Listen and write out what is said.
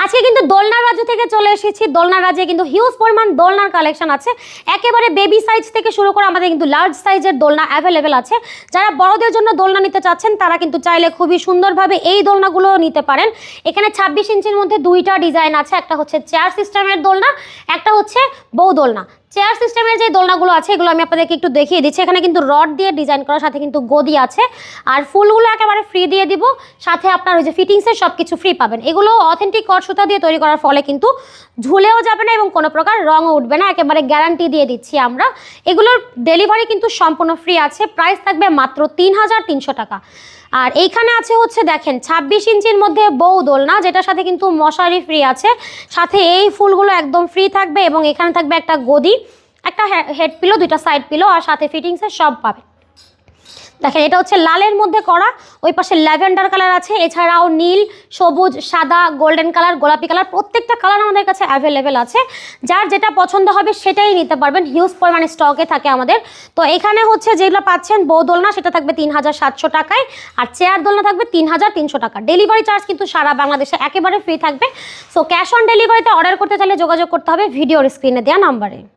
আজকে কিন্তু দোলনার রাজ্য থেকে চলে এসেছি। দোলনার রাজ্যে কিন্তু হিউজ পরিমাণ দোলনার কালেকশন আছে, একেবারে বেবি সাইজ থেকে শুরু করে আমাদের কিন্তু লার্জ সাইজের দোলনা অ্যাভেলেবেল আছে। যারা বড়দের জন্য দোলনা নিতে চাচ্ছেন তারা কিন্তু চাইলে খুবই সুন্দরভাবে এই দোলনাগুলো নিতে পারেন। এখানে 26 ইঞ্চির মধ্যে দুইটা ডিজাইন আছে, একটা হচ্ছে চেয়ার সিস্টেমের দোলনা, একটা হচ্ছে বউ দোলনা। চেয়ার সিস্টেমের যে দোলনাগুলো আছে এগুলো আমি আপনাদেরকে একটু দেখিয়ে দিচ্ছি। এখানে কিন্তু রড দিয়ে ডিজাইন করার সাথে কিন্তু গদি আছে, আর ফুলগুলো একেবারে ফ্রি দিয়ে দিব, সাথে আপনার ওই যে ফিটিংসের সব কিছু ফ্রি পাবেন। এগুলো অথেন্টিক কট সুতা দিয়ে তৈরি করার ফলে কিন্তু ঝুলেও যাবে না এবং কোনো প্রকার রঙও উঠবে না, একেবারে গ্যারান্টি দিয়ে দিচ্ছি আমরা। এগুলোর ডেলিভারি কিন্তু সম্পূর্ণ ফ্রি আছে, প্রাইস থাকবে মাত্র 3300 টাকা। আর এইখানে আছে হচ্ছে দেখেন 26 ইঞ্চির মধ্যে বউ দোলনা, যেটার সাথে কিন্তু মশারি ফ্রি আছে, সাথে এই ফুলগুলো একদম ফ্রি থাকবে এবং এখানে থাকবে একটা গদি, একটা হেড পিলো, দুইটা সাইড পিলো, আর সাথে ফিটিংসের সব পাবে। দেখেন এটা হচ্ছে লালের মধ্যে করা, ওই পাশে ল্যাভেন্ডার কালার আছে, এছাড়াও নীল, সবুজ, সাদা, গোল্ডেন কালার, গোলাপি কালার, প্রত্যেকটা কালার আমাদের কাছে অ্যাভেলেবেল আছে। যার যেটা পছন্দ হবে সেটাই নিতে পারবেন, হিউজ পরিমাণে স্টকে থাকে আমাদের। তো এখানে হচ্ছে যেগুলো পাচ্ছেন বউ দোলনা সেটা থাকবে 3700 টাকায়, আর চেয়ার দোলনা থাকবে 3300 টাকা। ডেলিভারি চার্জ কিন্তু সারা বাংলাদেশে একেবারে ফ্রি থাকবে। সো ক্যাশ অন ডেলিভারিতে অর্ডার করতে চাইলে যোগাযোগ করতে হবে ভিডিওর স্ক্রিনে দেওয়া নাম্বারে।